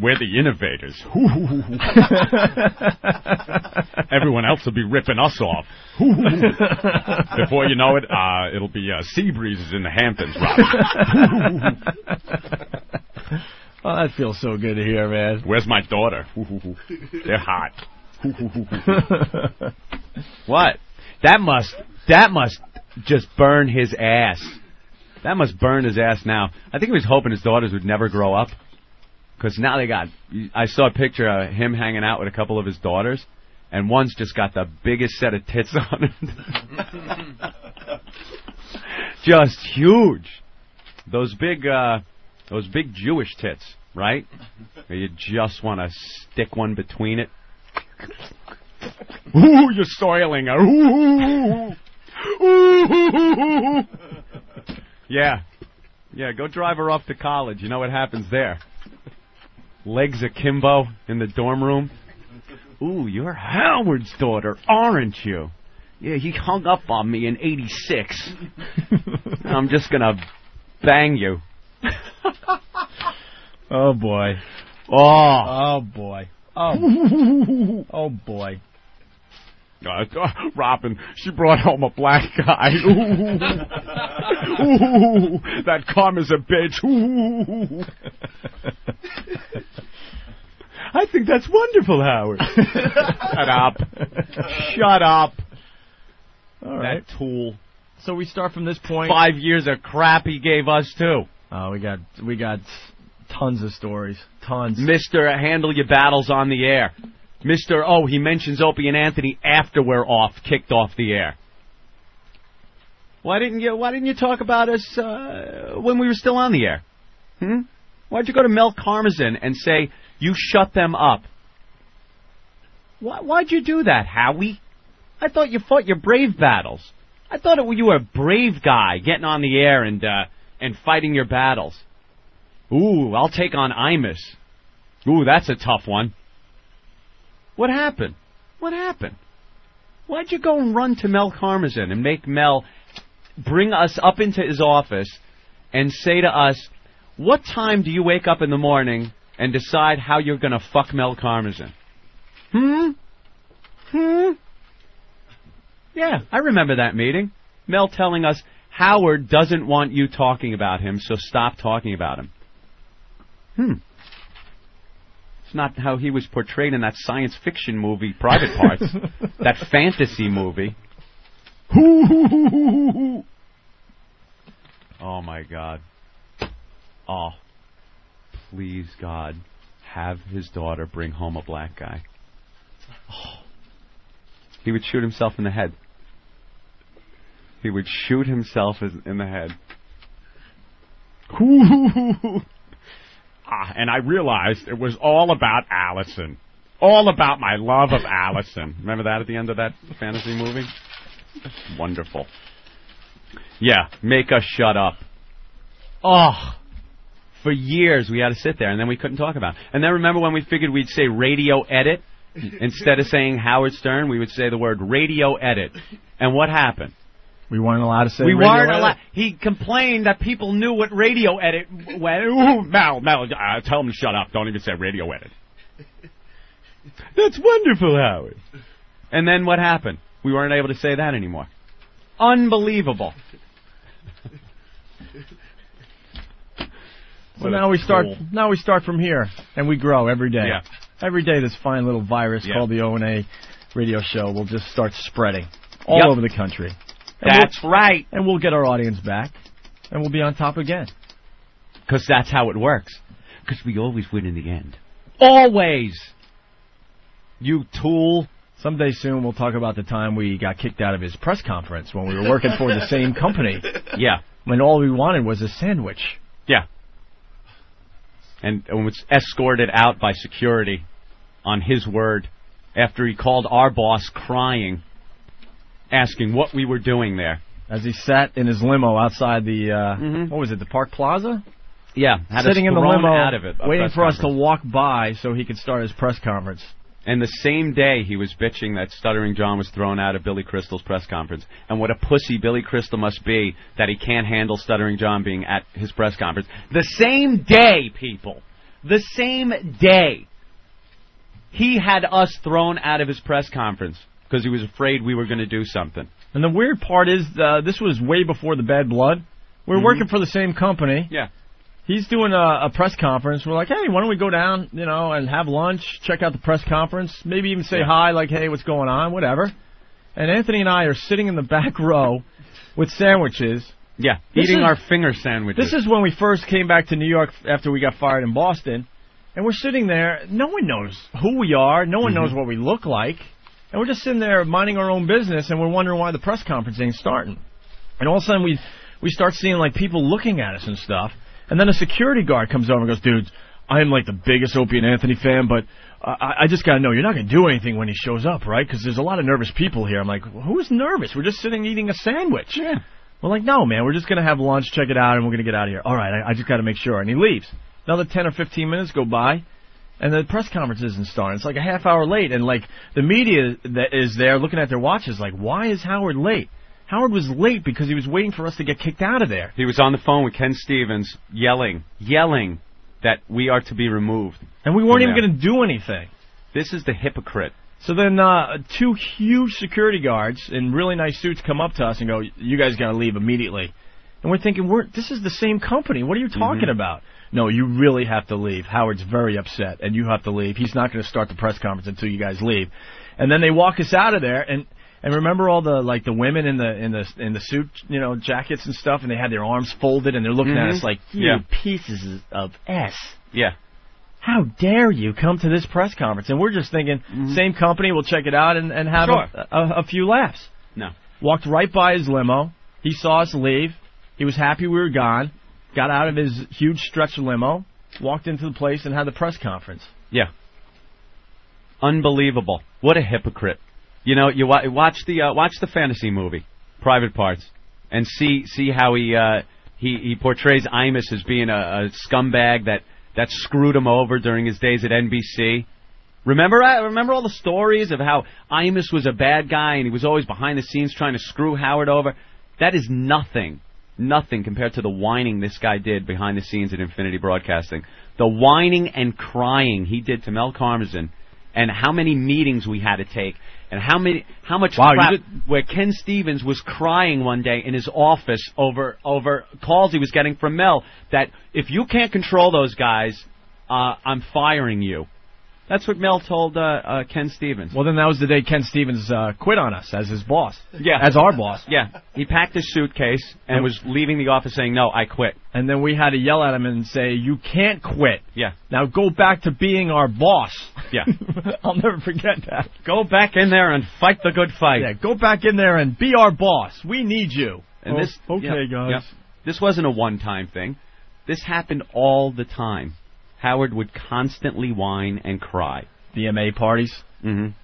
We're the innovators. Everyone else will be ripping us off. Before you know it, it'll be sea breezes in the Hamptons, Rob. Oh, that feels so good to hear, man. Where's my daughter? They're hot. What? That must just burn his ass. That must burn his ass now. I think he was hoping his daughters would never grow up. Because now I saw a picture of him hanging out with a couple of his daughters, and one's just got the biggest set of tits on it. Just huge. Those big Jewish tits, right? You just want to stick one between it. Ooh, you're soiling her. Ooh. Ooh. Yeah, go drive her off to college. You know what happens there. Legs akimbo in the dorm room. Ooh, you're Howard's daughter, aren't you? Yeah, he hung up on me in '86. I'm just gonna bang you. Oh, boy. Oh, boy. Oh, boy. Robin, she brought home a black guy. Ooh. Ooh, that karma's a bitch. Ooh. I think that's wonderful, Howard. Shut up. All right. That tool. So we start from this point. 5 years of crap he gave us, too. Oh, we got tons of stories. Tons. Mr. Handle your battles on the air. Mr. Oh, he mentions Opie and Anthony after we're kicked off the air. Why didn't you talk about us when we were still on the air? Why'd you go to Mel Karmazin and say you shut them up? Why'd you do that, Howie? I thought you fought your brave battles. I thought you were a brave guy getting on the air and fighting your battles. Ooh, I'll take on Imus. Ooh, that's a tough one. What happened? Why'd you go and run to Mel Karmazin and make Mel bring us up into his office and say to us, what time do you wake up in the morning and decide how you're going to fuck Mel Karmazin? Yeah, I remember that meeting. Mel telling us, Howard doesn't want you talking about him, so stop talking about him. It's not how he was portrayed in that science fiction movie, Private Parts. That fantasy movie. Oh, my God. Oh, please, God, have his daughter bring home a black guy. Oh. He would shoot himself in the head. He would shoot himself in the head. And I realized it was all about Allison. All about my love of Allison. Remember that at the end of that fantasy movie? Wonderful. Yeah, make us shut up. Oh, for years we had to sit there, and then we couldn't talk about it. And then remember when we figured we'd say radio edit? Instead of saying Howard Stern, we would say the word radio edit. And what happened? We weren't allowed to say we radio weren't edit? allowed. He complained that people knew what radio edit was. Ooh, Mel, tell him to shut up. Don't even say radio edit. That's wonderful, Howard. And then what happened? We weren't able to say that anymore. Unbelievable. So now we start from here, and we grow every day. Yeah. Every day this fine little virus called the O&A radio show will just start spreading all over the country. That's right. And we'll get our audience back, and we'll be on top again. Because that's how it works. Because we always win in the end. Always! You tool. Someday soon we'll talk about the time we got kicked out of his press conference when we were working for the same company. Yeah. When all we wanted was a sandwich. Yeah. And was escorted out by security on his word after he called our boss crying, asking what we were doing there. As he sat in his limo outside the, what was it, the Park Plaza? Yeah. Sitting in the limo, out of it, waiting for us to walk by so he could start his press conference. And the same day he was bitching that Stuttering John was thrown out of Billy Crystal's press conference. And what a pussy Billy Crystal must be that he can't handle Stuttering John being at his press conference. The same day, people. The same day, he had us thrown out of his press conference because he was afraid we were going to do something. And the weird part is, this was way before the bad blood. We were working for the same company. Yeah. He's doing a press conference. We're like, hey, why don't we go down, and have lunch, check out the press conference, maybe even say hi, like, hey, what's going on, whatever. And Anthony and I are sitting in the back row with sandwiches. Yeah, eating our finger sandwiches. This is when we first came back to New York after we got fired in Boston. And we're sitting there. No one knows who we are. No one knows what we look like. And we're just sitting there minding our own business, and we're wondering why the press conference ain't starting. And all of a sudden, we start seeing, like, people looking at us and stuff. And then a security guard comes over and goes, dude, I am, like, the biggest Opie and Anthony fan, but I just got to know, you're not going to do anything when he shows up, right? Because there's a lot of nervous people here. I'm like, who's nervous? We're just sitting eating a sandwich. Yeah. We're like, no, man, we're just going to have lunch, check it out, and we're going to get out of here. All right, I just got to make sure. And he leaves. Another 10 or 15 minutes go by, and the press conference isn't starting. It's like a half hour late, and, like, the media that is there looking at their watches like, why is Howard late? Howard was late because he was waiting for us to get kicked out of there. He was on the phone with Ken Stevens yelling that we are to be removed. And we weren't even going to do anything. This is the hypocrite. So then two huge security guards in really nice suits come up to us and go, you guys got to leave immediately. And we're thinking, this is the same company. What are you talking about? No, you really have to leave. Howard's very upset, and you have to leave. He's not going to start the press conference until you guys leave. And then they walk us out of there, and remember all the women in the suit, jackets and stuff, and they had their arms folded, and they're looking at us like, you pieces of S. Yeah. How dare you come to this press conference? And we're just thinking, same company, we'll check it out and have a few laughs. No. Walked right by his limo. He saw us leave. He was happy we were gone. Got out of his huge stretch limo, walked into the place, and had the press conference. Yeah. Unbelievable. What a hypocrite. You watch the fantasy movie, Private Parts, and see how he portrays Imus as being a scumbag that screwed him over during his days at NBC. Remember all the stories of how Imus was a bad guy and he was always behind the scenes trying to screw Howard over? That is nothing compared to the whining this guy did behind the scenes at Infinity Broadcasting. The whining and crying he did to Mel Karmazin, and how many meetings we had to take, and how much crap where Ken Stevens was crying one day in his office over calls he was getting from Mel that if you can't control those guys, I'm firing you. That's what Mel told Ken Stevens. Well, then that was the day Ken Stevens quit on us as his boss. Yeah. As our boss. Yeah. He packed his suitcase and was leaving the office saying, no, I quit. And then we had to yell at him and say, you can't quit. Yeah. Now go back to being our boss. Yeah. I'll never forget that. Go back in there and fight the good fight. Yeah, go back in there and be our boss. We need you. And okay, guys. Yeah. This wasn't a one-time thing. This happened all the time. Howard would constantly whine and cry. VMA parties weren't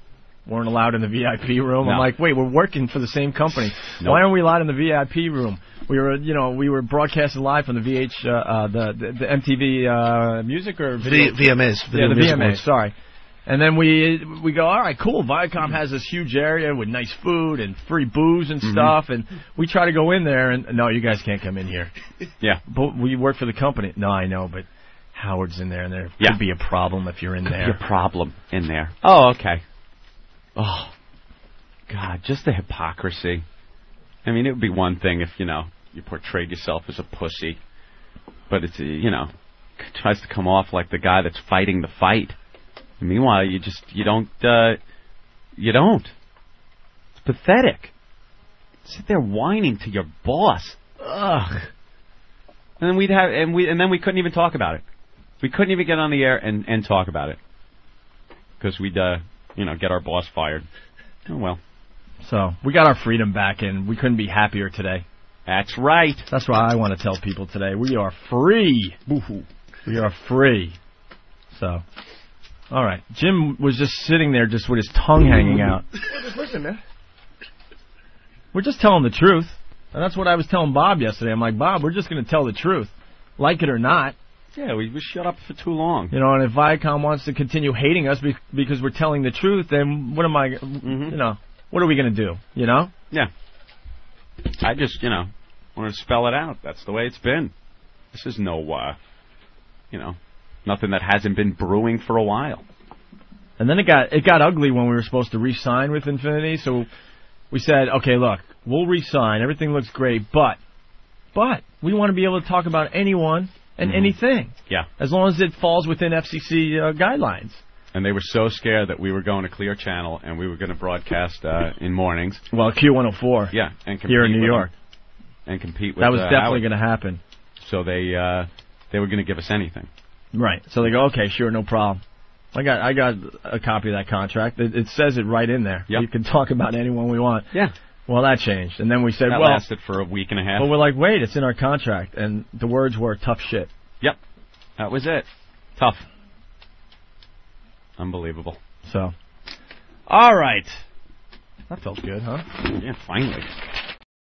allowed in the VIP room. No. I'm like, wait, we're working for the same company. Nope. Why aren't we allowed in the VIP room? We were broadcasting live from the the MTV music or video? VMAs. Yeah, the VMAs. Sorry. And then we go, all right, cool. Viacom has this huge area with nice food and free booze and stuff, and we try to go in there, and no, you guys can't come in here. Yeah, but we work for the company. No, I know, but Howard's in there, and there could be a problem if you're in there. Could be a problem in there. Oh, okay. Oh, God, just the hypocrisy. I mean, it would be one thing if, you portrayed yourself as a pussy, but it's, tries to come off like the guy that's fighting the fight. And meanwhile, you don't. It's pathetic. Sit there whining to your boss. Ugh. And then we couldn't even talk about it. We couldn't even get on the air and talk about it because we'd get our boss fired. Oh well. So we got our freedom back, and we couldn't be happier today. That's right. That's what I want to tell people today. We are free. Woo-hoo. We are free. So, all right. Jim was just sitting there, just with his tongue hanging out. Just listen, man. We're just telling the truth, and that's what I was telling Bob yesterday. I'm like, Bob, we're just going to tell the truth, like it or not. Yeah, we shut up for too long. And if Viacom wants to continue hating us because we're telling the truth, then what am I, what are we going to do, Yeah. I just, want to spell it out. That's the way it's been. This is no, you Nothing that hasn't been brewing for a while. And then it got ugly when we were supposed to re-sign with Infinity. So we said, okay, look, we'll re-sign. Everything looks great, but we want to be able to talk about anyone and anything. Yeah. As long as it falls within FCC guidelines. And they were so scared that we were going to Clear Channel and we were going to broadcast in mornings. Well, Q104. Yeah, and compete here in New York. And compete with that was definitely Howard. going to happen. So they were going to give us anything. Right. So they go, okay, sure, no problem. I got a copy of that contract. It says it right in there. Yep. You can talk about anyone we want. Yeah. Well, that changed, and then we said, that well, lasted for a week and a half. Well, we're like, wait, it's in our contract, and the words were tough shit. Yep. That was it. Tough. Unbelievable. So, all right. That felt good, huh? Yeah, finally.